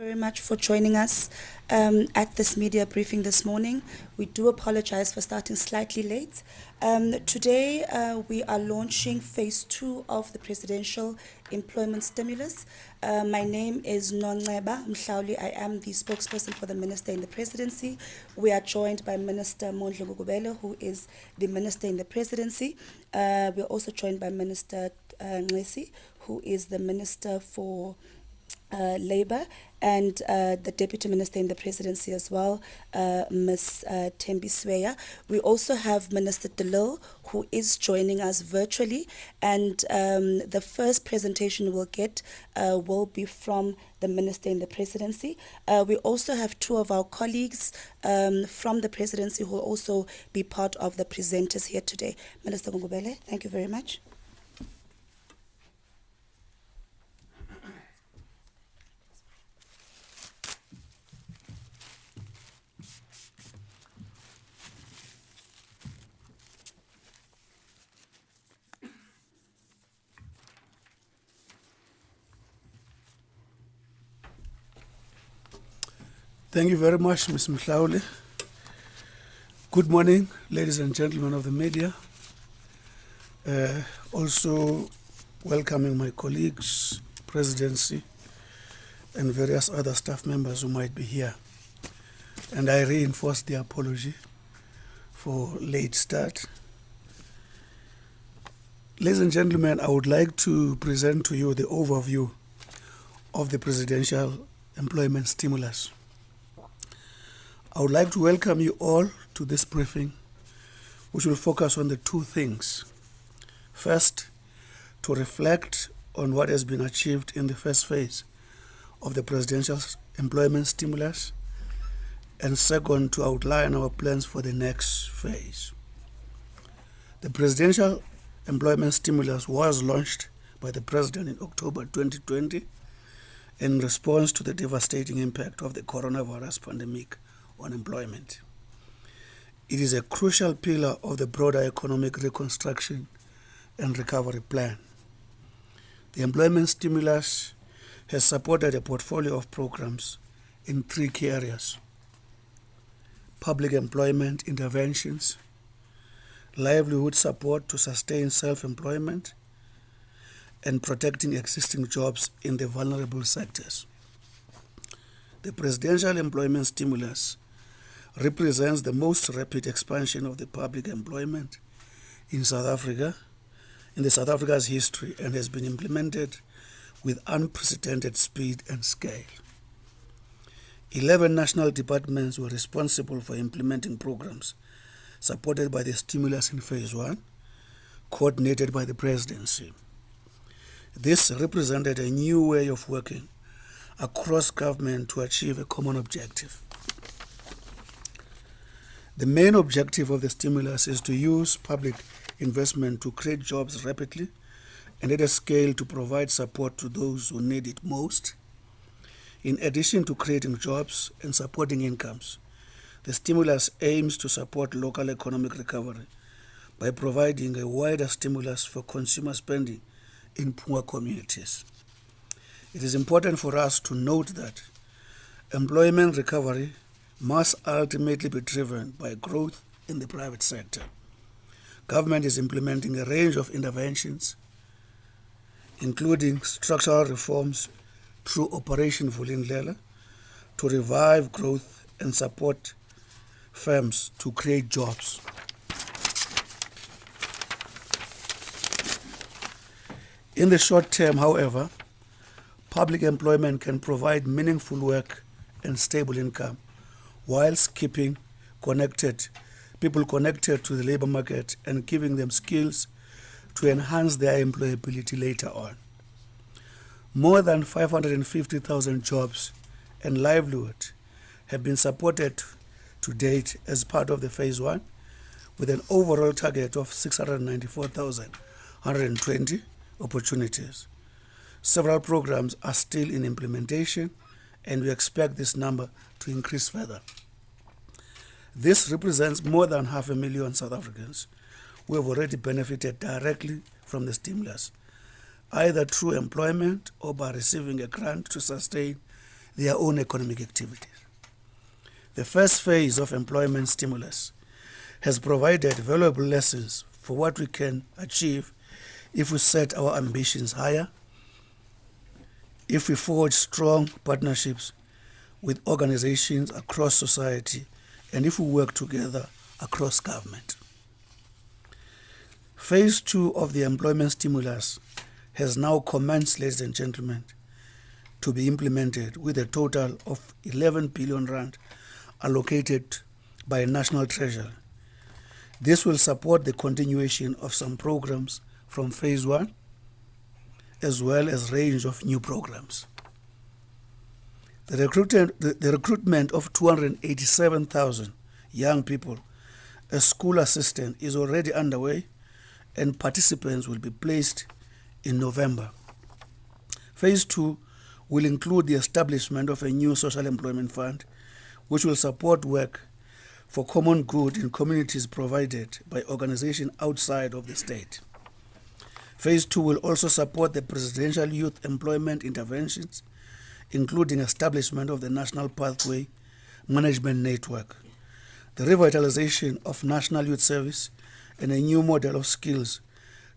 Very much for joining us at this media briefing this morning. We do apologize for starting slightly late. Today, we are launching phase 2 of the presidential employment stimulus. My name is Noneba Mhlauli. I am the spokesperson for the Minister in the Presidency. We are joined by Minister Mondli Gugubele, who is the Minister in the Presidency. We are also joined by Minister Ngesi, who is the Minister for Labour, and the Deputy Minister in the Presidency as well, Ms. Thembi Sweya. We also have Minister Delil, who is joining us virtually, and the first presentation we'll get will be from the Minister in the Presidency. We also have two of our colleagues from the Presidency who will also be part of the presenters here today. Minister Gugubele, thank you very much. Thank you very much, Ms. Mhlauli. Good morning, ladies and gentlemen of the media. Also welcoming my colleagues, Presidency, and various other staff members who might be here. And I reinforce the apology for late start. Ladies and gentlemen, I would like to present to you the overview of the presidential employment stimulus. I would like to welcome you all to this briefing, which will focus on the two things. First, to reflect on what has been achieved in the first phase of the presidential employment stimulus, and second, to outline our plans for the next phase. The presidential employment stimulus was launched by the President in October 2020 in response to the devastating impact of the coronavirus pandemic on employment. It is a crucial pillar of the broader economic reconstruction and recovery plan. The employment stimulus has supported a portfolio of programs in three key areas: public employment interventions, livelihood support to sustain self-employment, and protecting existing jobs in the vulnerable sectors. The presidential employment stimulus represents the most rapid expansion of the public employment in South Africa, in the South Africa's history, and has been implemented with unprecedented speed and scale. 11 national departments were responsible for implementing programs supported by the stimulus in phase 1, coordinated by the Presidency. This represented a new way of working across government to achieve a common objective. The main objective of the stimulus is to use public investment to create jobs rapidly and at a scale to provide support to those who need it most. In addition to creating jobs and supporting incomes, the stimulus aims to support local economic recovery by providing a wider stimulus for consumer spending in poor communities. It is important for us to note that employment recovery must ultimately be driven by growth in the private sector. Government is implementing a range of interventions, including structural reforms through Operation Vulindlela, to revive growth and support firms to create jobs. In the short term, however, public employment can provide meaningful work and stable income, whilst keeping people connected to the labor market and giving them skills to enhance their employability later on. More than 550,000 jobs and livelihood have been supported to date as part of the phase 1, with an overall target of 694,120 opportunities. Several programs are still in implementation, and we expect this number to increase further. This represents more than 500,000 South Africans who have already benefited directly from the stimulus, either through employment or by receiving a grant to sustain their own economic activities. The first phase of employment stimulus has provided valuable lessons for what we can achieve if we set our ambitions higher, if we forge strong partnerships with organizations across society, and if we work together across government. Phase 2 of the employment stimulus has now commenced, ladies and gentlemen, to be implemented with a total of 11 billion rand allocated by National Treasury. This will support the continuation of some programs from phase 1, as well as a range of new programs. The recruitment of 287,000 young people as school assistant is already underway, and participants will be placed in November. Phase 2 will include the establishment of a new social employment fund, which will support work for common good in communities provided by organizations outside of the state. Phase 2 will also support the presidential youth employment interventions, including establishment of the National Pathway Management Network, the revitalization of National Youth Service, and a new model of skills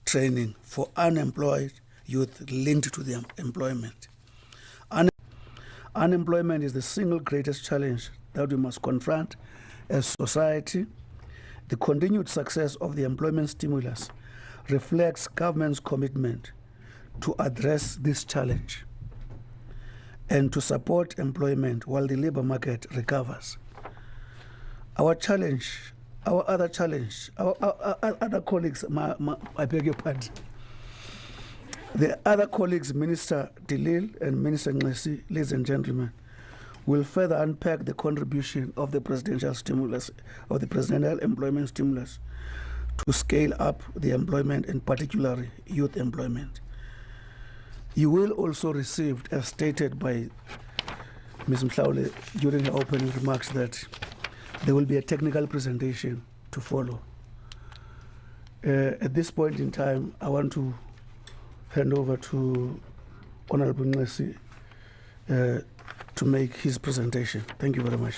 training for unemployed youth linked to their employment. Unemployment is the single greatest challenge that we must confront as society. The continued success of the employment stimulus reflects government's commitment to address this challenge and to support employment while the labor market recovers. Our other colleagues, I beg your pardon. The other colleagues, Minister Dilil and Minister Nglesi, ladies and gentlemen, will further unpack the contribution of the presidential stimulus, of the presidential employment stimulus, to scale up the employment, and particularly youth employment. You will also receive, as stated by Ms. Mhlaule during her opening remarks, that there will be a technical presentation to follow. At this point in time, I want to hand over to Honorable Nglesi to make his presentation. Thank you very much.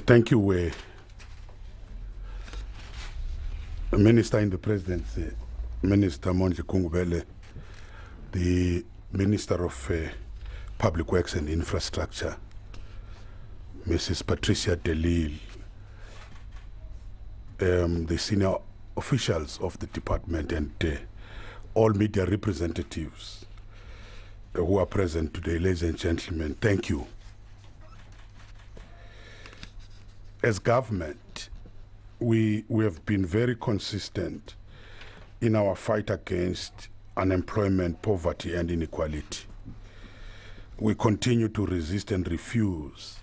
Thank you, Minister in the Presidency, Minister Monje Kungubele, the Minister of Public Works and Infrastructure, Mrs. Patricia Delil, the senior officials of the department, and all media representatives who are present today. Ladies and gentlemen, thank you. As government, we have been very consistent in our fight against unemployment, poverty, and inequality. We continue to resist and refuse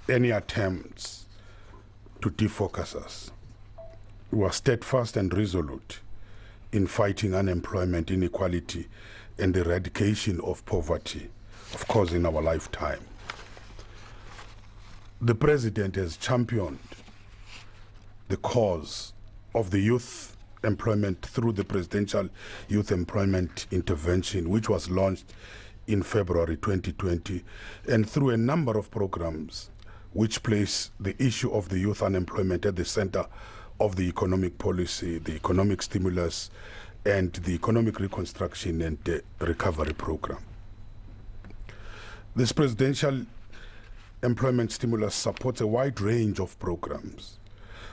any attempts to defocus us. We are steadfast and resolute in fighting unemployment, inequality, and the eradication of poverty, of course, in our lifetime. The President has championed the cause of the youth employment through the Presidential Youth Employment Intervention, which was launched in February 2020, and through a number of programs which place the issue of the youth unemployment at the center of the economic policy, the economic stimulus, and the economic reconstruction and recovery program. This presidential employment stimulus supports a wide range of programs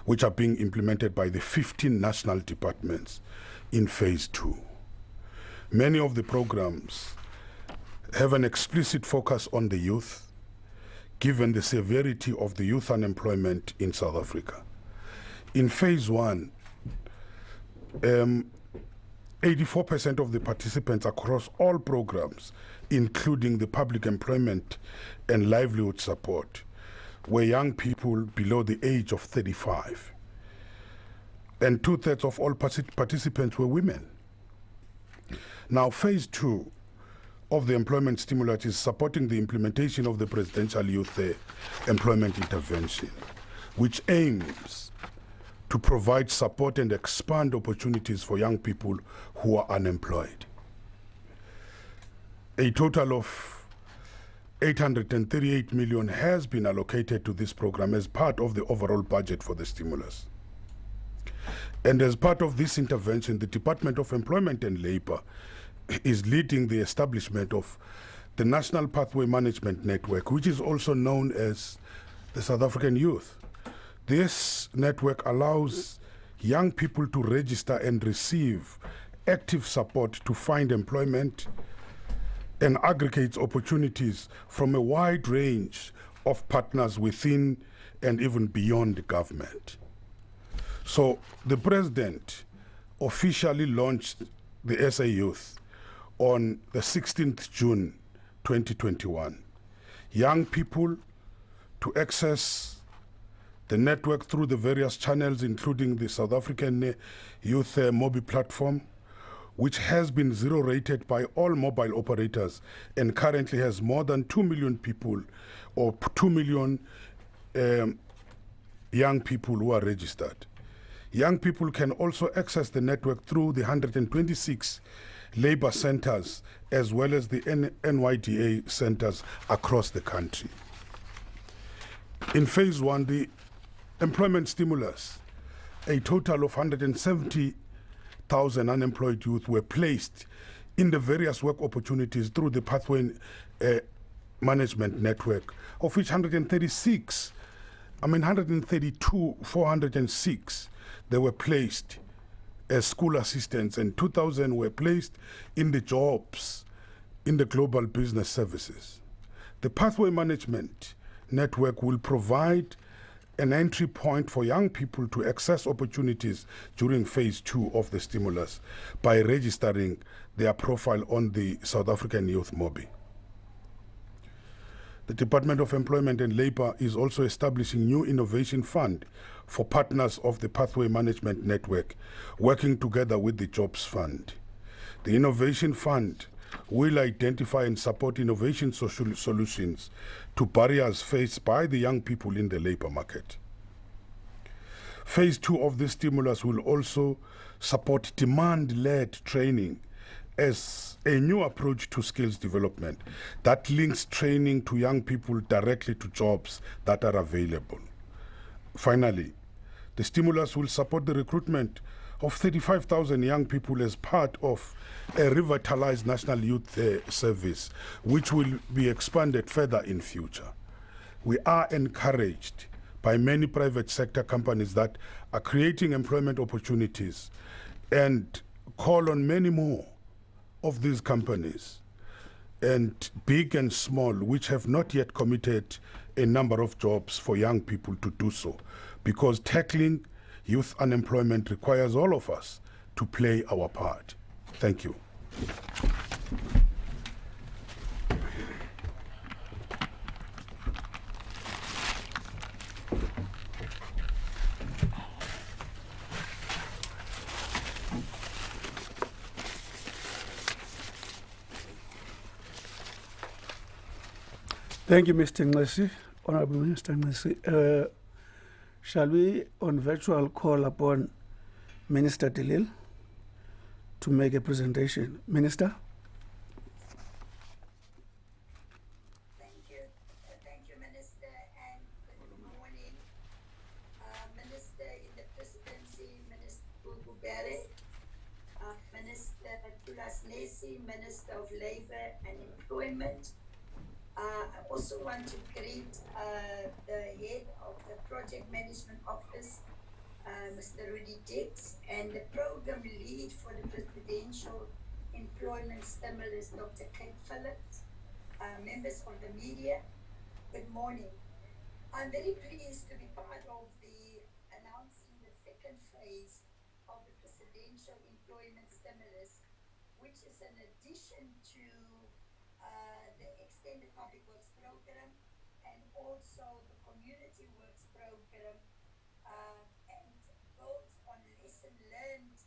which are being implemented by the 15 national departments in phase 2. Many of the programs have an explicit focus on the youth, given the severity of the youth unemployment in South Africa. In phase one, 84% of the participants across all programs, including the public employment and livelihood support, were young people below the age of 35. And 2/3 of all participants were women. Now, phase two of the employment stimulus is supporting the implementation of the Presidential Youth Employment Intervention, which aims to provide support and expand opportunities for young people who are unemployed. A total of 838 million has been allocated to this program as part of the overall budget for the stimulus. And as part of this intervention, the Department of Employment and Labor is leading the establishment of the National Pathway Management Network, which is also known as the South African Youth. This network allows young people to register and receive active support to find employment and aggregates opportunities from a wide range of partners within and even beyond the government. So the President officially launched the SA Youth on the 16th June 2021. Young people to access the network through the various channels, including the South African Youth Mobile Platform, which has been zero-rated by all mobile operators and currently has more than 2 million people or 2 million young people who are registered. Young people can also access the network through the 126 labor centers as well as the NYDA centers across the country. In phase one, the employment stimulus, a total of 170,000 unemployed youth were placed in the various work opportunities through the Pathway Management Network, of which 406, they were placed as school assistants, and 2,000 were placed in the jobs in the global business services. The Pathway Management Network will provide an entry point for young people to access opportunities during phase two of the stimulus by registering their profile on the South African Youth Mobi. The Department of Employment and Labor is also establishing new innovation fund for partners of the Pathway Management Network, working together with the Jobs Fund. The Innovation Fund will identify and support innovation solutions to barriers faced by the young people in the labor market. Phase two of this stimulus will also support demand-led training as a new approach to skills development that links training to young people directly to jobs that are available. Finally, the stimulus will support the recruitment of 35,000 young people as part of a revitalized National Youth Service, which will be expanded further in future. We are encouraged by many private sector companies that are creating employment opportunities and call on many more of these companies, and big and small, which have not yet committed a number of jobs for young people to do so, because tackling youth unemployment requires all of us to play our part. Thank you. Thank you, Mr. Nglesi, Honorable Minister Nglesi. Shall we, on virtual, call upon Minister Delil to make a presentation? Minister? Thank you, Minister, and good morning. Minister in the Presidency, Minister Gubere, Minister Tulas Nesi, Minister of Labor and Employment. I also want to greet the head of the Project Management Office, Mr. Rudy Dix, and the program lead for the Presidential Employment Stimulus, Dr. Kate Phillips, members of the media, Good morning. I'm very pleased to be part of the announcing the second phase of the presidential employment stimulus, which is an addition to the extended public works program and also the community works program, and builds on lesson learned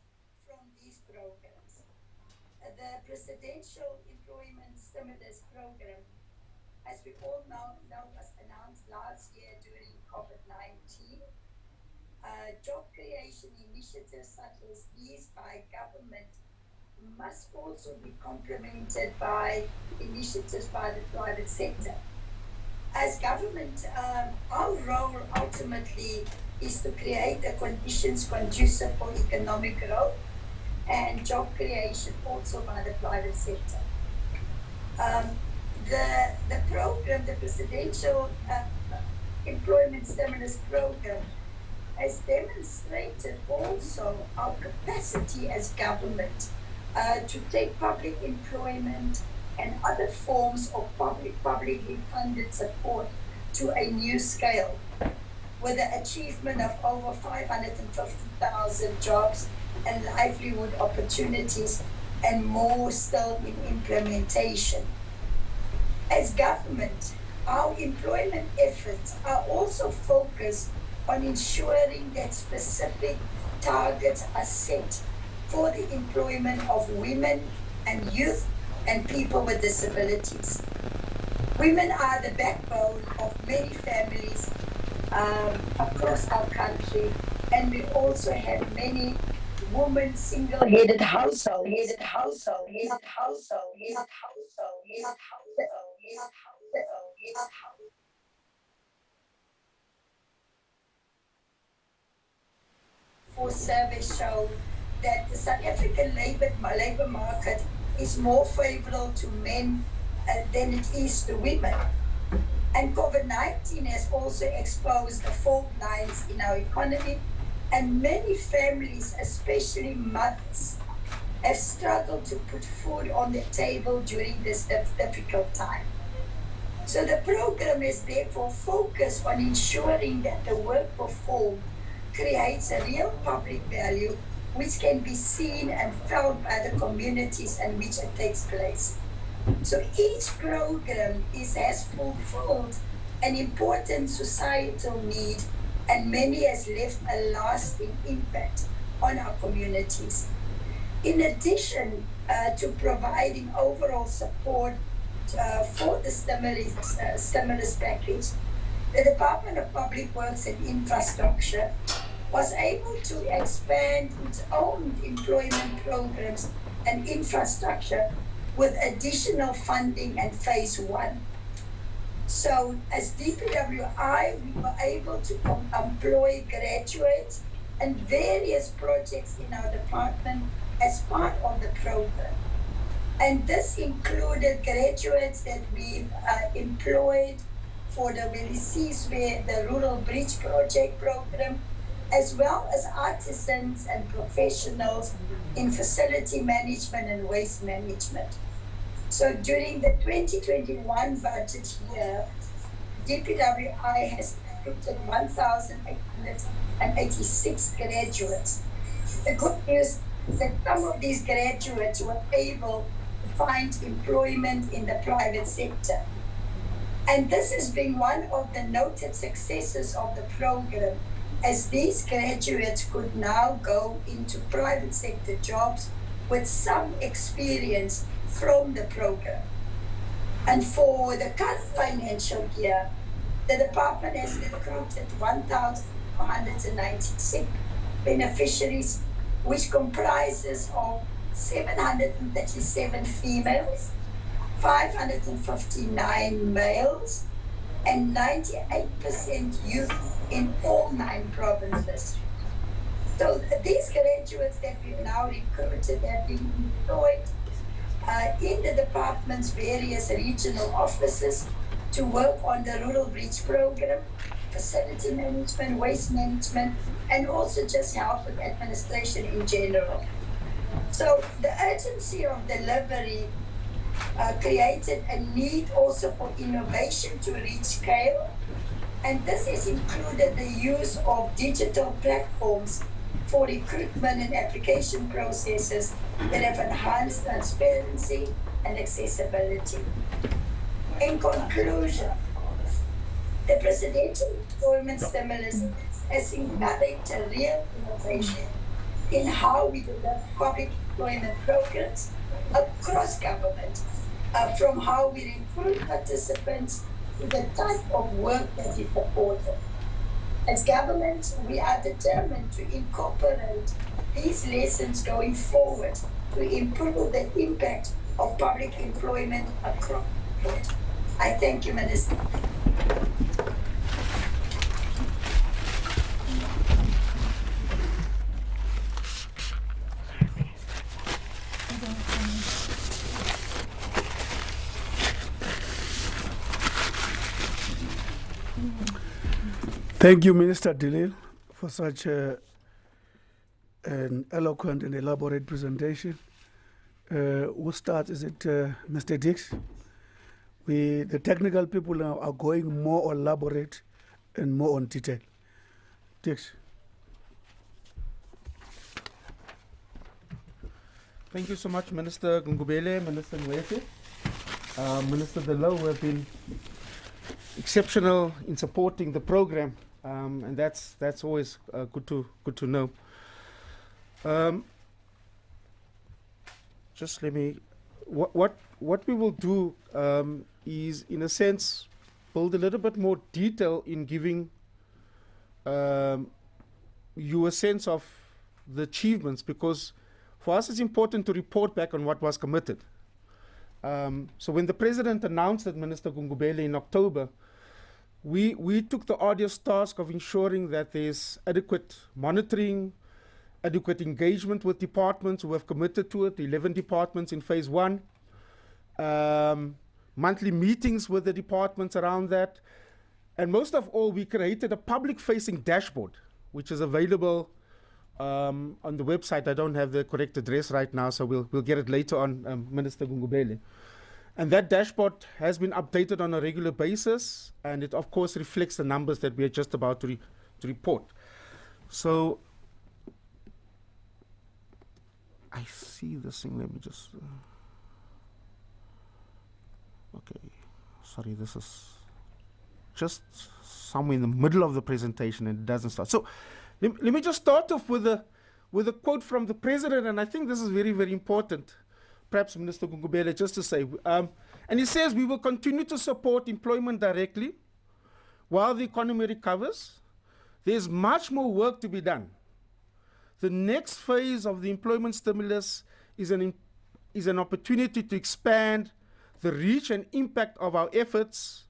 from these programs. The presidential employment stimulus program, as we all know, was announced last year during COVID-19. Job creation initiatives such as these by government must also be complemented by initiatives by the private sector. As government, our role ultimately is to create the conditions conducive for economic growth and job creation also by the private sector. The program, the presidential employment stimulus program, has demonstrated also our capacity as government to take public employment and other forms of publicly funded support to a new scale, with the achievement of over 550,000 jobs and livelihood opportunities, and more still in implementation. As government, our employment efforts are also focused on ensuring that specific targets are set for the employment of women and youth and people with disabilities. Women are the backbone of many families across our country, and we also have many women single-headed households. For surveys show that the South African labor market is more favorable to men than it is to women. And COVID-19 has also exposed the fault lines in our economy, and many families, especially mothers, have struggled to put food on the table during this difficult time. So the program is therefore focused on ensuring that the work performed creates a real public value which can be seen and felt by the communities in which it takes place. So each program has fulfilled an important societal need, and many has left a lasting impact on our communities. In addition to providing overall support for the stimulus package, the Department of Public Works and Infrastructure was able to expand its own employment programs and infrastructure with additional funding at phase 1. So as DPWI, we were able to employ graduates and various projects in our department as part of the program. And this included graduates that we've employed for the Welisizwe, the Rural Bridge Project program, as well as artisans and professionals in facility management and waste management. So during the 2021 budget year, DPWI has recruited 1,886 graduates. The good news is that some of these graduates were able to find employment in the private sector. And this has been one of the noted successes of the program, as these graduates could now go into private sector jobs with some experience from the program. And for the current financial year, the department has recruited 1,496 beneficiaries, which comprises of 737 females, 559 males, and 98% youth in all 9 provinces. So these graduates that we've now recruited have been employed in the department's various regional offices to work on the Rural Bridge program, facility management, waste management, and also just help with administration in general. So the urgency of delivery created a need also for innovation to reach scale. And this has included the use of digital platforms for recruitment and application processes that have enhanced transparency and accessibility. In conclusion, the presidential employment stimulus has encouraged a real innovation in how we develop public employment programs across government, from how we recruit participants to the type of work that is supported. As government, we are determined to incorporate these lessons going forward to improve the impact of public employment across the board. I thank you, Minister. Thank you, Minister Delil, for such an eloquent and elaborate presentation. We'll start, is it Mr. Dix? The technical people now are going more elaborate and more on detail. Dix. Thank you so much, Minister Gungubele, Minister Nwete, Minister Delo, who have been exceptional in supporting the program, and that's always good to know. Just let me. What we will do is, in a sense, build a little bit more detail in giving you a sense of the achievements, because for us it's important to report back on what was committed. So when the President announced that, Minister Gungubele, in October, we took the arduous task of ensuring that there's adequate monitoring, adequate engagement with departments who have committed to it, the 11 departments in phase 1, monthly meetings with the departments around that, and most of all, we created a public-facing dashboard, which is available on the website. I don't have the correct address right now, so we'll get it later on, Minister Gungubele. And that dashboard has been updated on a regular basis, and it of course reflects the numbers that we are just about to report. So I see this thing, let me just, okay, sorry, this is just somewhere in the middle of the presentation and it doesn't start. So let me just start off with a quote from the President, and I think this is very, very important. Perhaps Minister Gungubele, just to say, and he says, we will continue to support employment directly while the economy recovers. There's much more work to be done. The next phase of the employment stimulus is an opportunity to expand the reach and impact of our efforts,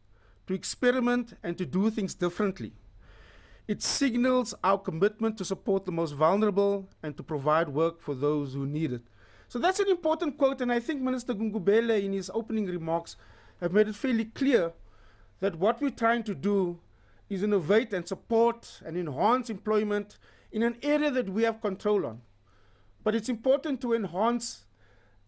to experiment and to do things differently. It signals our commitment to support the most vulnerable and to provide work for those who need it. So that's an important quote, and I think Minister Gungubele, in his opening remarks, have made it fairly clear that what we're trying to do is innovate and support and enhance employment in an area that we have control on. But it's important to enhance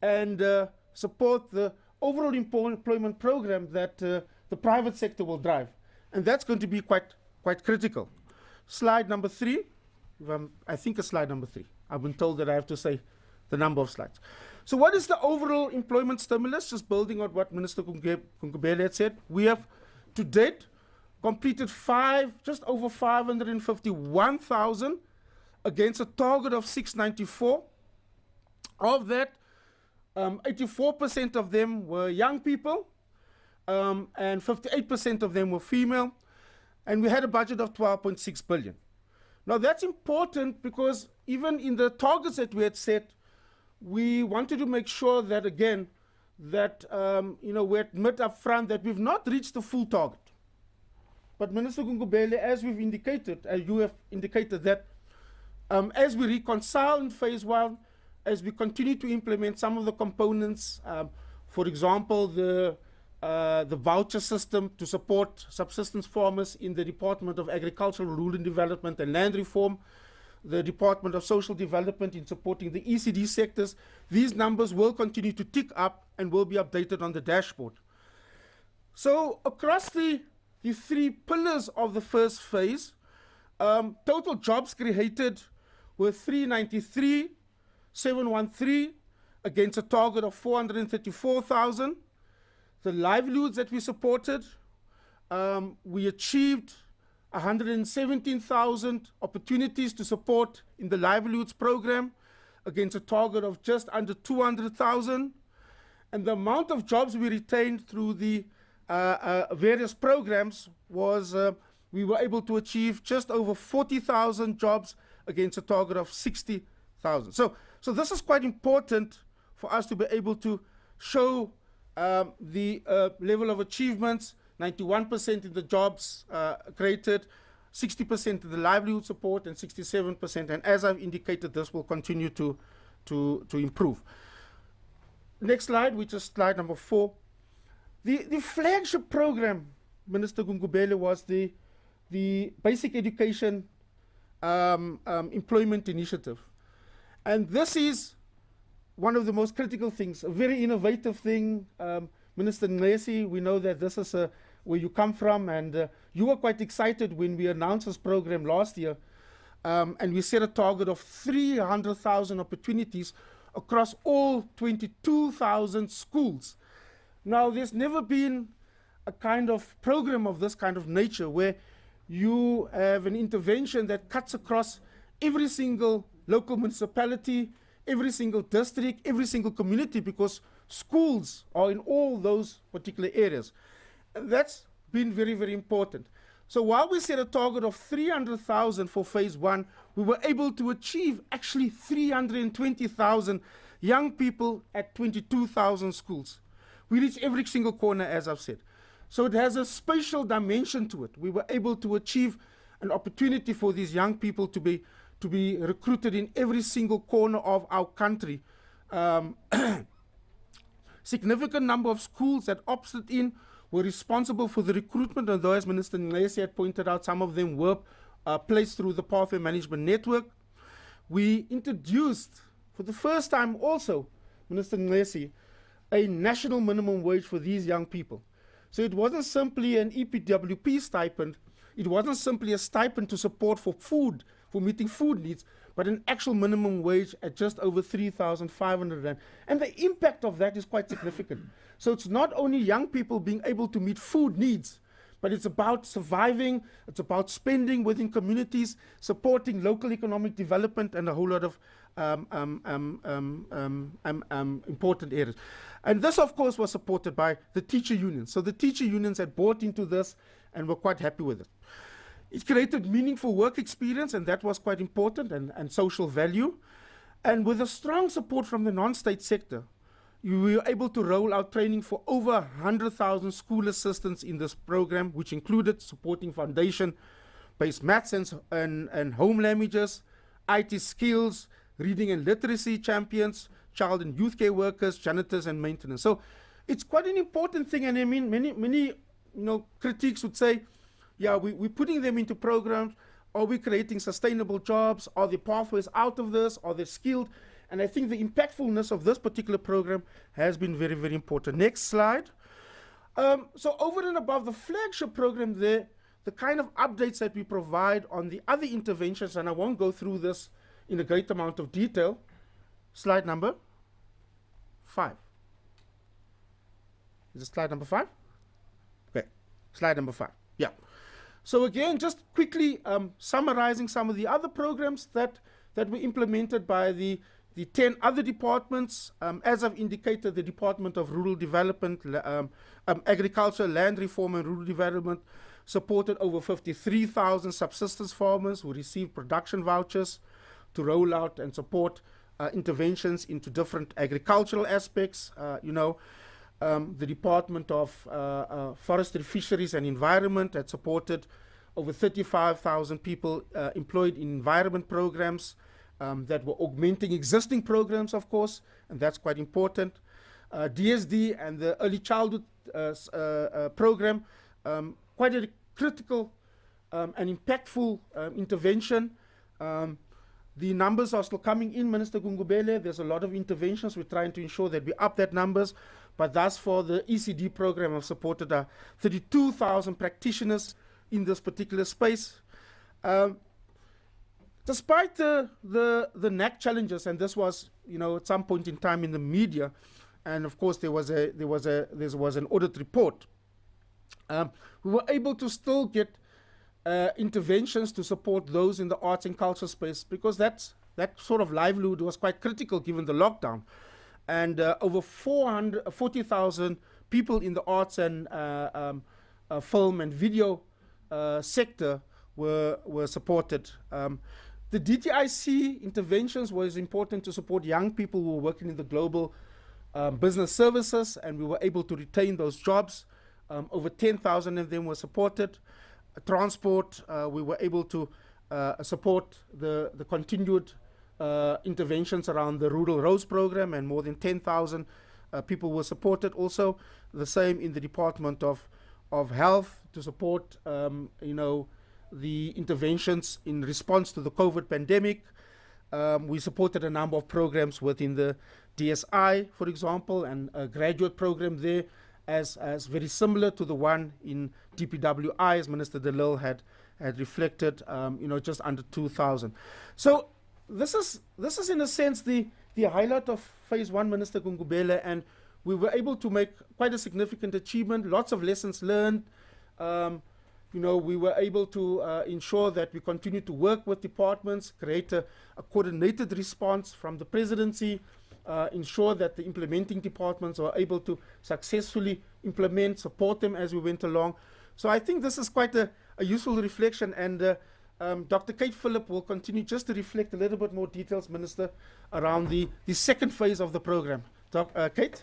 and support the overall employment program that the private sector will drive. And that's going to be quite critical. Slide number 3. I think it's slide number 3. I've been told that I have to say the number of slides. So what is the overall employment stimulus? Just building on what Minister Gungubele had said. We have, to date, completed just over 551,000 against a target of 694. Of that, 84% of them were young people, and 58% of them were female, and we had a budget of 12.6 billion. Now that's important because even in the targets that we had set, we wanted to make sure that, again, that we admit up front that we've not reached the full target. But Minister Gungubele, as we've indicated, as you have indicated, that as we reconcile in phase 1, as we continue to implement some of the components, for example, the voucher system to support subsistence farmers in the Department of Agriculture, Rural Development and Land Reform, the Department of Social Development in supporting the ECD sectors, these numbers will continue to tick up and will be updated on the dashboard. So across the 3 pillars of the first phase, total jobs created were 393,713 against a target of 434,000. The livelihoods that we supported, we achieved 117,000 opportunities to support in the livelihoods program against a target of just under 200,000. And the amount of jobs we retained through the various programs was we were able to achieve just over 40,000 jobs against a target of 60,000. So this is quite important for us to be able to show the level of achievements, 91% in the jobs created, 60% in the livelihood support, and 67%. And as I've indicated, this will continue to improve. Next slide, which is slide number 4. The flagship program, Minister Gungubele, was the Basic Education Employment Initiative. And this is one of the most critical things, a very innovative thing. Minister Nlesi, we know that this is where you come from, and you were quite excited when we announced this program last year, and we set a target of 300,000 opportunities across all 22,000 schools. Now, there's never been a kind of program of this kind of nature where you have an intervention that cuts across every single local municipality, every single district, every single community, because schools are in all those particular areas. And that's been very, very important. So while we set a target of 300,000 for phase 1, we were able to achieve actually 320,000 young people at 22,000 schools. We reached every single corner, as I've said. So it has a spatial dimension to it. We were able to achieve an opportunity for these young people to be recruited in every single corner of our country. Significant number of schools that opted in were responsible for the recruitment, although, as Minister Nlesi had pointed out, some of them were placed through the Pathway Management Network. We introduced, for the first time also, Minister Nlesi, a national minimum wage for these young people. So it wasn't simply an EPWP stipend, it wasn't simply a stipend to support for food, for meeting food needs, but an actual minimum wage at just over 3,500 rand. And the impact of that is quite significant. So it's not only young people being able to meet food needs, but it's about surviving, it's about spending within communities, supporting local economic development, and a whole lot of important areas. And this, of course, was supported by the teacher unions. So the teacher unions had bought into this and were quite happy with it. It created meaningful work experience, and that was quite important, and social value. And with a strong support from the non-state sector, we were able to roll out training for over 100,000 school assistants in this program, which included supporting foundation-based maths and home languages, IT skills, reading and literacy champions, child and youth care workers, janitors, and maintenance. So it's quite an important thing, and I mean, many critics would say, yeah, we're putting them into programs. Are we creating sustainable jobs? Are there pathways out of this? Are they skilled? And I think the impactfulness of this particular program has been very, very important. Next slide. So over and above the flagship program there, the kind of updates that we provide on the other interventions, and I won't go through this in a great amount of detail. Slide number 5. Is it slide number 5? Okay, slide number 5. Yeah. So again, just quickly summarizing some of the other programs that were implemented by the 10 other departments. As I've indicated, the Department of Rural Development, Agriculture, Land Reform and Rural Development supported over 53,000 subsistence farmers who received production vouchers to roll out and support interventions into different agricultural aspects. The Department of Forestry, Fisheries and Environment had supported over 35,000 people employed in environment programs that were augmenting existing programs, of course, and that's quite important. DSD and the Early Childhood program, quite a critical and impactful intervention. The numbers are still coming in, Minister Gungubele. There's a lot of interventions. We're trying to ensure that we up that numbers. But thus for the ECD program, I've supported 32,000 practitioners in this particular space. Despite the NAC challenges, and this was, at some point in time in the media, and of course there was an audit report, we were able to still get interventions to support those in the arts and culture space, because that sort of livelihood was quite critical given the lockdown. And over 40,000 people in the arts and film and video sector were supported. The DTIC interventions was important to support young people who were working in the global business services, and we were able to retain those jobs. Over 10,000 of them were supported. Transport, we were able to support the continued interventions around the Rural Roads program, and more than 10,000 people were supported. Also, the same in the Department of Health to support, the interventions in response to the COVID pandemic. We supported a number of programs within the DSI, for example, and a graduate program there, as very similar to the one in DPWI, as Minister De Lille had reflected, just under 2,000. So this is in a sense the highlight of phase one, Minister Gungubele, and we were able to make quite a significant achievement, lots of lessons learned. We were able to ensure that we continue to work with departments, create a coordinated response from the presidency, ensure that the implementing departments are able to successfully implement, support them as we went along. So I think this is quite a useful reflection, and Dr. Kate Phillip will continue just to reflect a little bit more details, Minister, around the second phase of the program. Kate?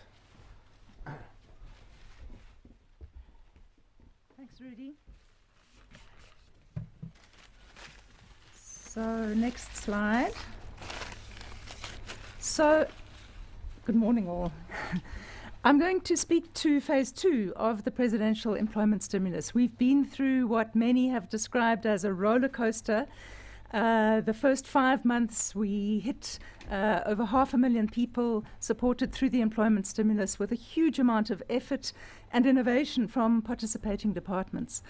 Thanks, Rudy. So next slide. So, good morning all. I'm going to speak to phase two of the presidential employment stimulus. We've been through what many have described as a roller coaster. The first 5 months we hit over 500,000 people supported through the employment stimulus with a huge amount of effort and innovation from participating departments.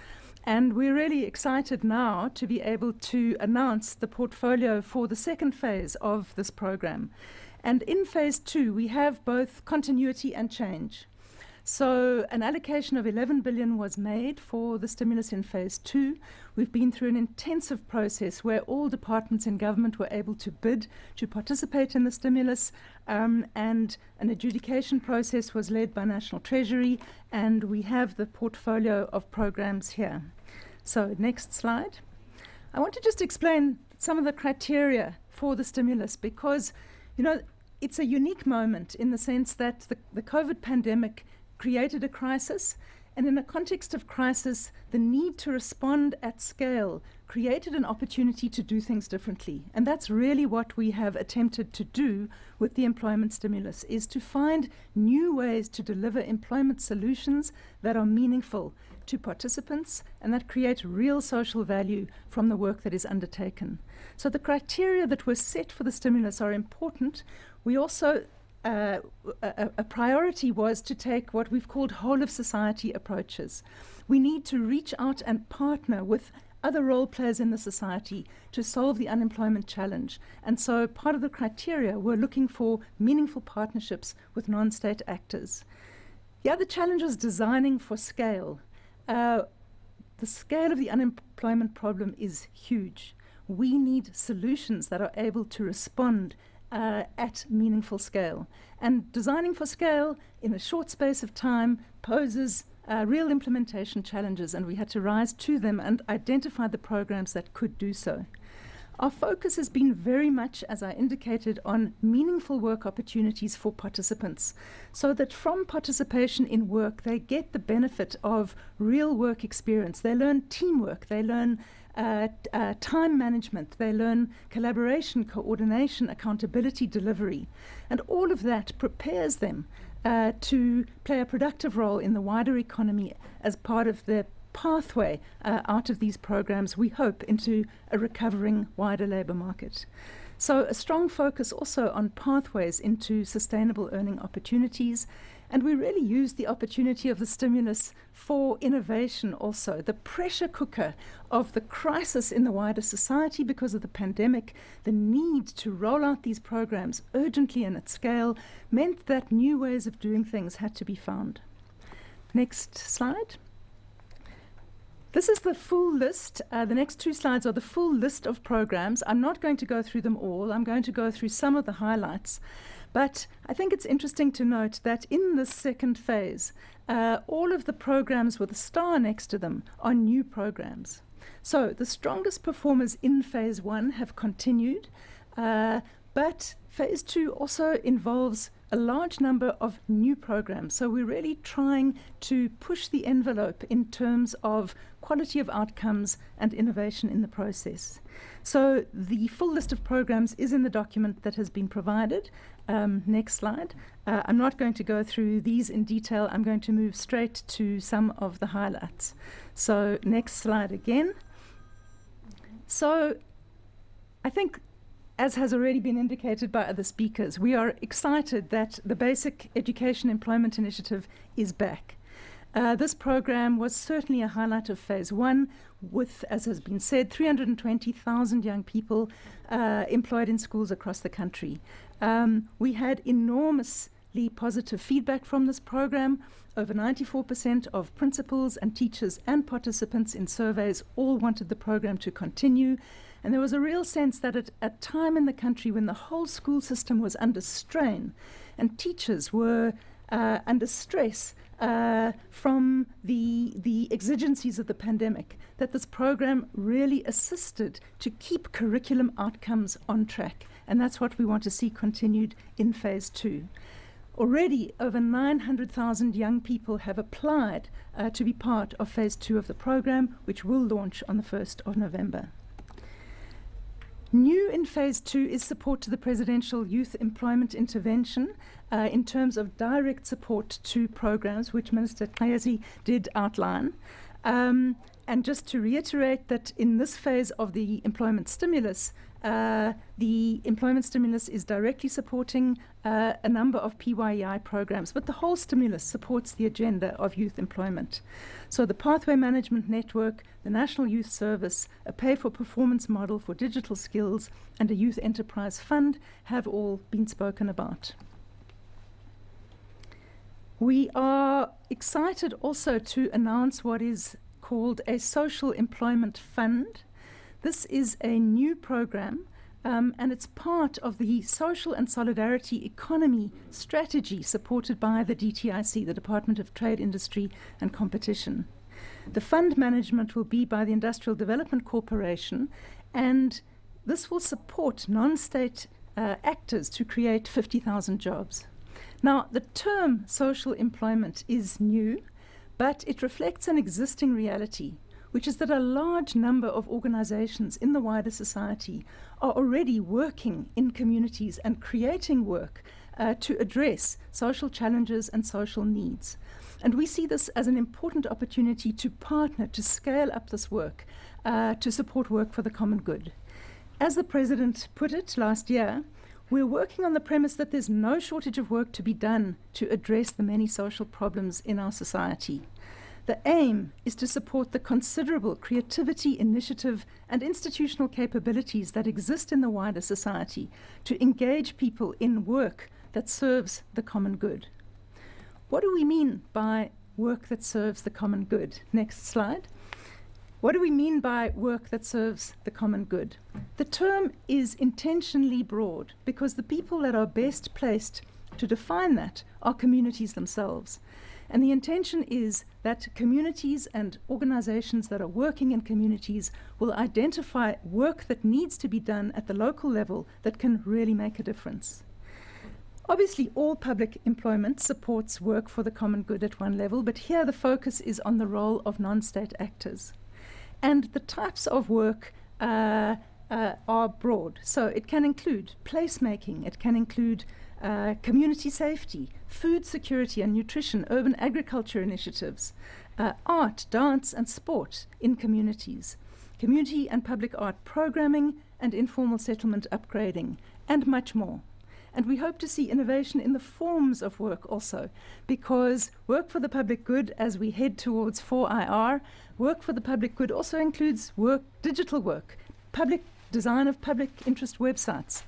And we're really excited now to be able to announce the portfolio for the second phase of this program. And in phase two, we have both continuity and change. So an allocation of 11 billion was made for the stimulus in phase two. We've been through an intensive process where all departments in government were able to bid to participate in the stimulus, and an adjudication process was led by National Treasury, and we have the portfolio of programs here. So next slide. I want to just explain some of the criteria for the stimulus, because it's a unique moment in the sense that the COVID pandemic created a crisis, and in a context of crisis, the need to respond at scale created an opportunity to do things differently. And that's really what we have attempted to do with the employment stimulus, is to find new ways to deliver employment solutions that are meaningful to participants and that create real social value from the work that is undertaken. So the criteria that were set for the stimulus are important. We also a priority was to take what we've called whole of society approaches. We need to reach out and partner with other role players in the society to solve the unemployment challenge. And so part of the criteria, we're looking for meaningful partnerships with non-state actors. The other challenge was designing for scale. The scale of the unemployment problem is huge. We need solutions that are able to respond at meaningful scale. And designing for scale in a short space of time poses real implementation challenges, and we had to rise to them and identify the programs that could do so. Our focus has been very much, as I indicated, on meaningful work opportunities for participants, so that from participation in work, they get the benefit of real work experience. They learn teamwork, they learn time management, they learn collaboration, coordination, accountability, delivery. And all of that prepares them to play a productive role in the wider economy as part of the pathway out of these programs, we hope, into a recovering wider labour market. So a strong focus also on pathways into sustainable earning opportunities. And we really use the opportunity of the stimulus for innovation also. The pressure cooker of the crisis in the wider society because of the pandemic, the need to roll out these programs urgently and at scale, meant that new ways of doing things had to be found. Next slide. This is the full list. The next two slides are the full list of programs. I'm not going to go through them all. I'm going to go through some of the highlights. But I think it's interesting to note that in this second phase, all of the programs with a star next to them are new programs. So the strongest performers in phase one have continued, but phase two also involves a large number of new programs. So we're really trying to push the envelope in terms of quality of outcomes and innovation in the process. So the full list of programs is in the document that has been provided. Next slide. I'm not going to go through these in detail. I'm going to move straight to some of the highlights. So next slide again. So I think, as has already been indicated by other speakers, we are excited that the Basic Education Employment Initiative is back. This program was certainly a highlight of phase one with, as has been said, 320,000 young people employed in schools across the country. We had enormously positive feedback from this program. Over 94% of principals and teachers and participants in surveys all wanted the program to continue. And there was a real sense that at a time in the country when the whole school system was under strain and teachers were under stress from the exigencies of the pandemic, that this program really assisted to keep curriculum outcomes on track. And that's what we want to see continued in phase two. Already over 900,000 young people have applied to be part of phase two of the program, which will launch on the 1st of November. New in phase two is support to the Presidential Youth Employment Intervention in terms of direct support to programs, which Minister Kayasi did outline. And just to reiterate that in this phase of the employment stimulus is directly supporting a number of PYEI programs, but the whole stimulus supports the agenda of youth employment. So the Pathway Management Network, the National Youth Service, a pay-for-performance model for digital skills, and a Youth Enterprise Fund have all been spoken about. We are excited also to announce what is called a Social Employment Fund. This is a new program, and it's part of the Social and Solidarity Economy strategy supported by the DTIC, the Department of Trade, Industry and Competition. The fund management will be by the Industrial Development Corporation, and this will support non-state actors to create 50,000 jobs. Now, the term social employment is new, but it reflects an existing reality, which is that a large number of organizations in the wider society are already working in communities and creating work to address social challenges and social needs. And we see this as an important opportunity to partner, to scale up this work, to support work for the common good. As the President put it last year, we're working on the premise that there's no shortage of work to be done to address the many social problems in our society. The aim is to support the considerable creativity, initiative, and institutional capabilities that exist in the wider society to engage people in work that serves the common good. What do we mean by work that serves the common good? Next slide. What do we mean by work that serves the common good? The term is intentionally broad because the people that are best placed to define that are communities themselves. And the intention is that communities and organizations that are working in communities will identify work that needs to be done at the local level that can really make a difference. Obviously, all public employment supports work for the common good at one level, but here the focus is on the role of non-state actors. And the types of work are broad. So it can include placemaking, it can include community safety, food security and nutrition, urban agriculture initiatives, art, dance and sport in communities, community and public art programming and informal settlement upgrading, and much more. And we hope to see innovation in the forms of work also, because work for the public good as we head towards 4IR, work for the public good also includes work, digital work, public design of public interest websites,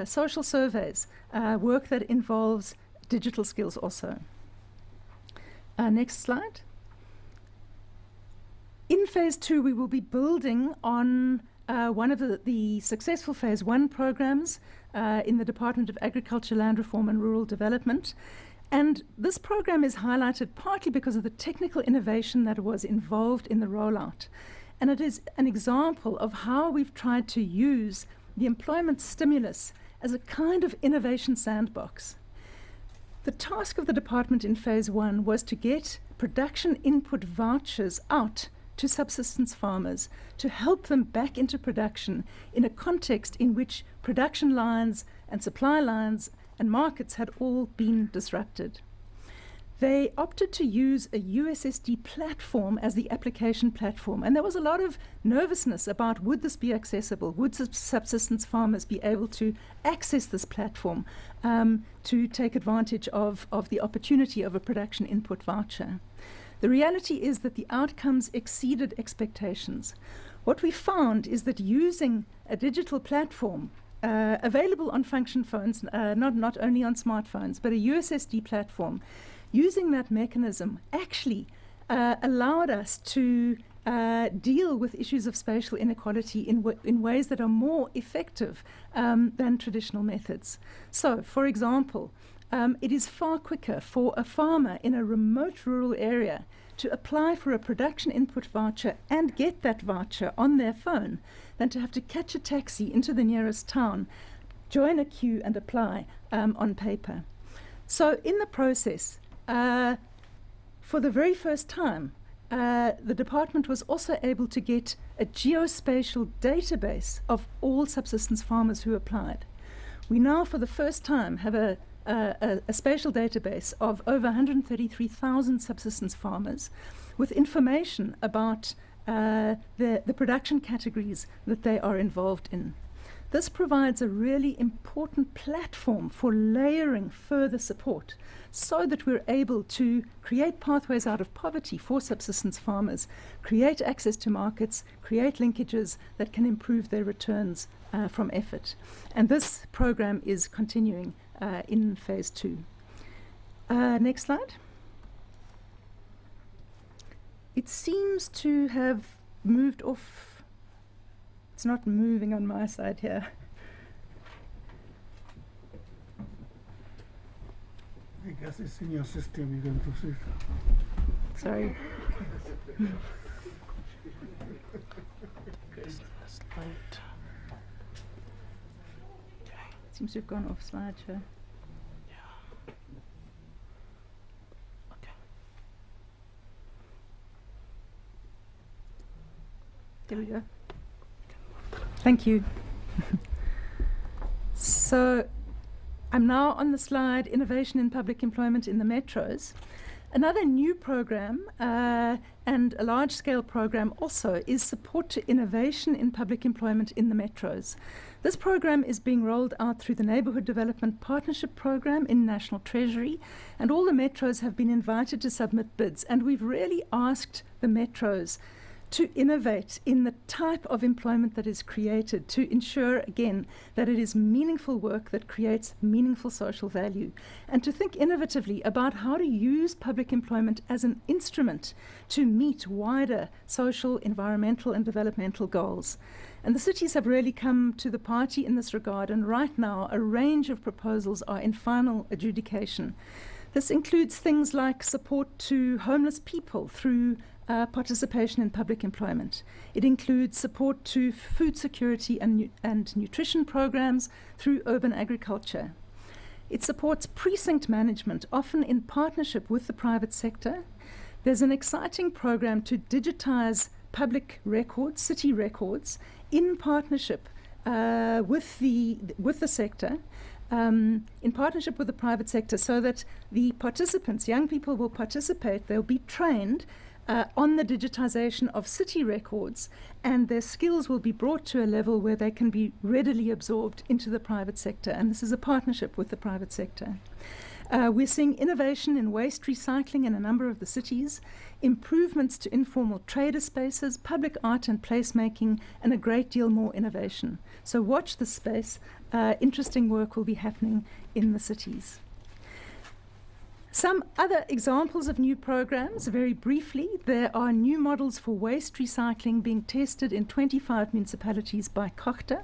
social surveys, work that involves digital skills also. Next slide. In phase 2, we will be building on one of the successful phase 1 programs in the Department of Agriculture, Land Reform and Rural Development. And this program is highlighted partly because of the technical innovation that was involved in the rollout. And it is an example of how we've tried to use the employment stimulus as a kind of innovation sandbox. The task of the department in phase 1 was to get production input vouchers out to subsistence farmers to help them back into production in a context in which production lines and supply lines and markets had all been disrupted. They opted to use a USSD platform as the application platform, and there was a lot of nervousness about would this be accessible, would subsistence farmers be able to access this platform to take advantage of the opportunity of a production input voucher. The reality is that the outcomes exceeded expectations. What we found is that using a digital platform available on function phones, not only on smartphones, but a USSD platform, using that mechanism actually allowed us to deal with issues of spatial inequality in ways that are more effective than traditional methods. So, for example, it is far quicker for a farmer in a remote rural area to apply for a production input voucher and get that voucher on their phone than to have to catch a taxi into the nearest town, join a queue and apply on paper. So in the process, for the very first time, the department was also able to get a geospatial database of all subsistence farmers who applied. We now, for the first time, have a spatial database of over 133,000 subsistence farmers with information about the production categories that they are involved in. This provides a really important platform for layering further support so that we're able to create pathways out of poverty for subsistence farmers, create access to markets, create linkages that can improve their returns from effort. And this program is continuing in phase 2. Next slide. It seems to have moved off. It's not moving on my side here. I guess it's in your system, you can proceed. Sorry. Seems to have gone off slide show. There we go. Thank you. So I'm now on the slide, Innovation in Public Employment in the Metros. Another new program and a large-scale program also is support to innovation in public employment in the metros. This program is being rolled out through the Neighbourhood Development Partnership Program in National Treasury, and all the metros have been invited to submit bids, and we've really asked the metros to innovate in the type of employment that is created to ensure, again, that it is meaningful work that creates meaningful social value, and to think innovatively about how to use public employment as an instrument to meet wider social, environmental and developmental goals. And the cities have really come to the party in this regard, and right now a range of proposals are in final adjudication. This includes things like support to homeless people through participation in public employment. It includes support to food security and nutrition programs through urban agriculture. It supports precinct management, often in partnership with the private sector. There's an exciting program to digitize public records, city records, in partnership with the sector. in partnership with the private sector, so that the participants, young people, will participate. They'll be trained on the digitization of city records, and their skills will be brought to a level where they can be readily absorbed into the private sector. And this is a partnership with the private sector. We're seeing innovation in waste recycling in a number of the cities, improvements to informal trader spaces, public art and placemaking, and a great deal more innovation. So watch this space. Interesting work will be happening in the cities. Some other examples of new programs, very briefly. There are new models for waste recycling being tested in 25 municipalities by Kochte.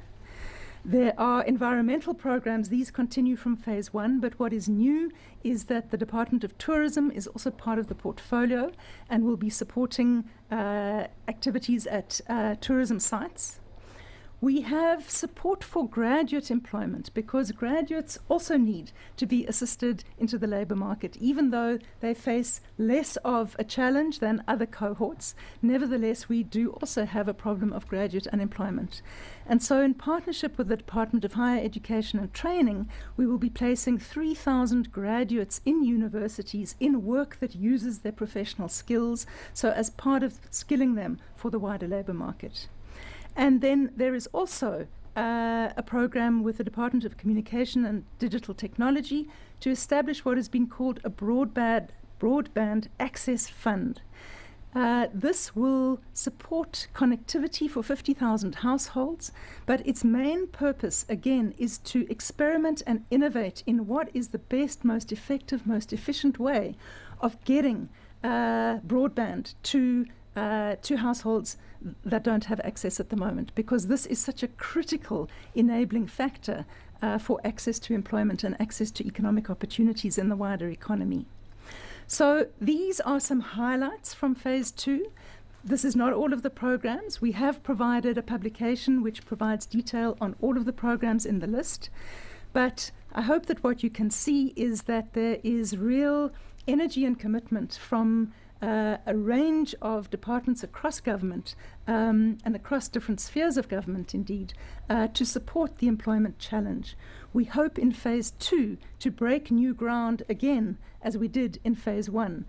There are environmental programs. These continue from phase 1, but what is new is that the Department of Tourism is also part of the portfolio and will be supporting activities at tourism sites. We have support for graduate employment, because graduates also need to be assisted into the labour market, even though they face less of a challenge than other cohorts. Nevertheless, we do also have a problem of graduate unemployment. And so in partnership with the Department of Higher Education and Training, we will be placing 3,000 graduates in universities in work that uses their professional skills, so as part of skilling them for the wider labour market. And then there is also a program with the Department of Communication and Digital Technology to establish what has been called a broadband access fund. This will support connectivity for 50,000 households, but its main purpose, again, is to experiment and innovate in what is the best, most effective, most efficient way of getting broadband to households that don't have access at the moment, because this is such a critical enabling factor for access to employment and access to economic opportunities in the wider economy. So these are some highlights from phase 2. This is not all of the programs. We have provided a publication which provides detail on all of the programs in the list, but I hope that what you can see is that there is real energy and commitment from a range of departments across government and across different spheres of government, indeed, to support the employment challenge. We hope in phase 2 to break new ground again, as we did in phase 1,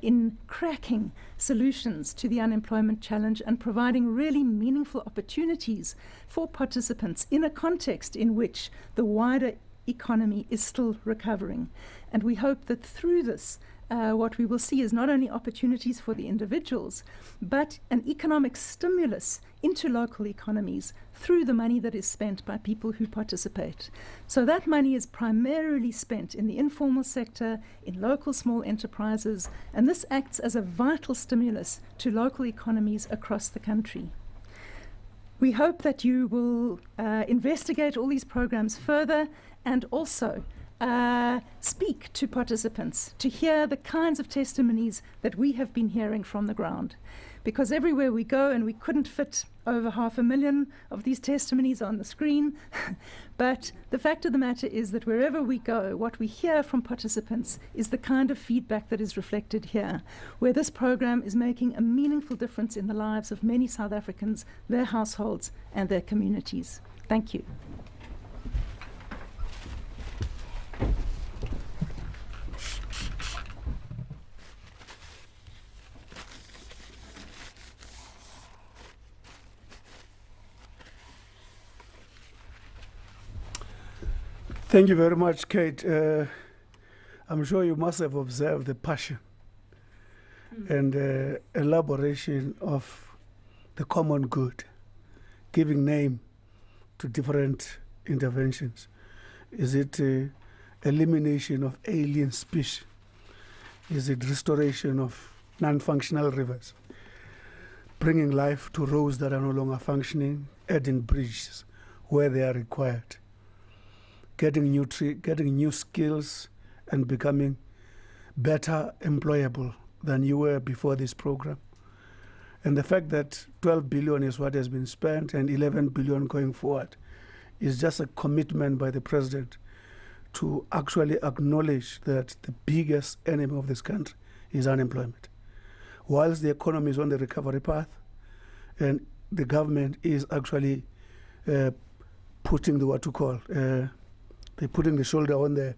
in cracking solutions to the unemployment challenge and providing really meaningful opportunities for participants in a context in which the wider economy is still recovering. And we hope that through this, what we will see is not only opportunities for the individuals, but an economic stimulus into local economies through the money that is spent by people who participate. So that money is primarily spent in the informal sector, in local small enterprises, and this acts as a vital stimulus to local economies across the country. We hope that you will investigate all these programs further and also speak to participants to hear the kinds of testimonies that we have been hearing from the ground. Because everywhere we go, and we couldn't fit over 500,000 of these testimonies on the screen, but the fact of the matter is that wherever we go, what we hear from participants is the kind of feedback that is reflected here, where this program is making a meaningful difference in the lives of many South Africans, their households, and their communities. Thank you. Thank you very much, Kate. I'm sure you must have observed the passion and elaboration of the common good, giving name to different interventions. Is it elimination of alien species? Is it restoration of non-functional rivers? Bringing life to roads that are no longer functioning, adding bridges where they are required. Getting new skills and becoming better employable than you were before this program. And the fact that 12 billion is what has been spent and 11 billion going forward is just a commitment by the president to actually acknowledge that the biggest enemy of this country is unemployment. Whilst the economy is on the recovery path and the government is actually putting the what to call They're putting the shoulder on the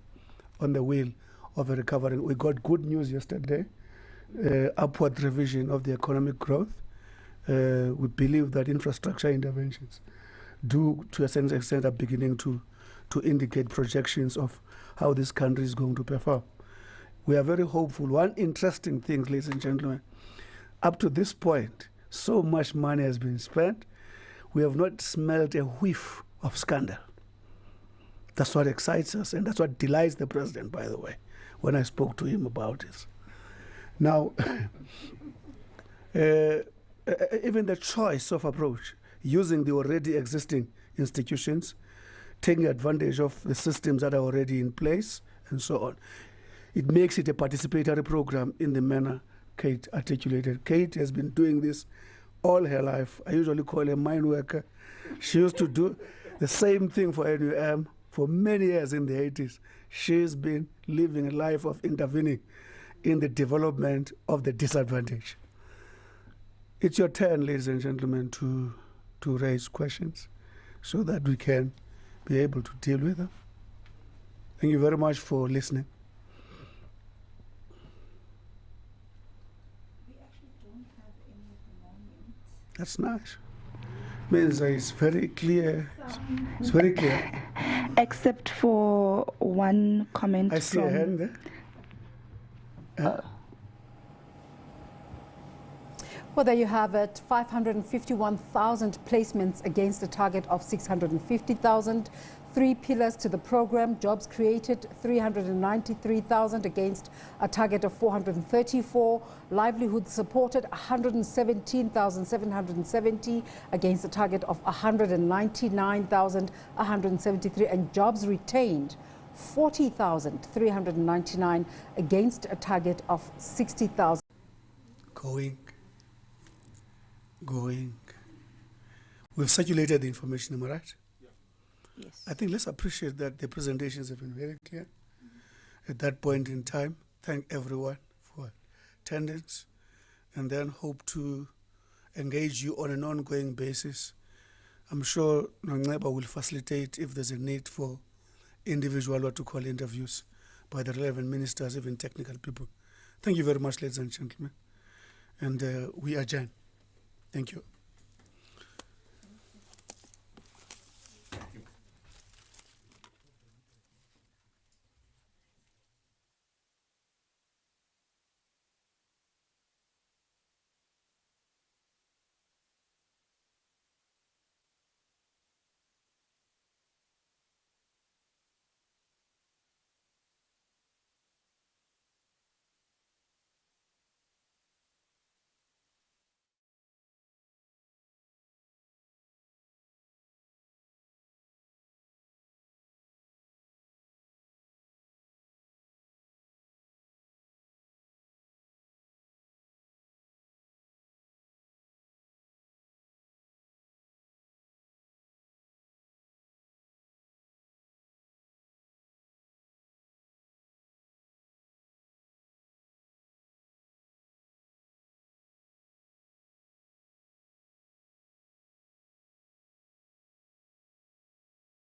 wheel of a recovery. We got good news yesterday, upward revision of the economic growth. We believe that infrastructure interventions do, to a certain extent, are beginning to indicate projections of how this country is going to perform. We are very hopeful. One interesting thing, ladies and gentlemen, up to this point, so much money has been spent, we have not smelled a whiff of scandal. That's what excites us, and that's what delights the president, by the way, when I spoke to him about this. Now, even the choice of approach, using the already existing institutions, taking advantage of the systems that are already in place, and so on, it makes it a participatory program in the manner Kate articulated. Kate has been doing this all her life. I usually call her mine worker. She used to do the same thing for NUM for many years in the 80s. She's been living a life of intervening in the development of the disadvantaged. It's your turn, ladies and gentlemen, to raise questions so that we can be able to deal with them. Thank you very much for listening. We actually don't have any at the moment. That's nice. Means it's very clear. It's very clear. Except for one comment I see a hand there. Well, there you have it, 551,000 placements against a target of 650,000. 3 pillars to the program: jobs created 393,000 against a target of 434, livelihoods supported 117,770 against a target of 199,173, and jobs retained 40,399 against a target of 60,000. Going. We've circulated the information, am I right? Yes. I think let's appreciate that the presentations have been very clear. At that point in time, thank everyone for attendance, and then hope to engage you on an ongoing basis. I'm sure Nongeba will facilitate if there's a need for individual what to call interviews by the relevant ministers, even technical people. Thank you very much, ladies and gentlemen. And we adjourn. Thank you.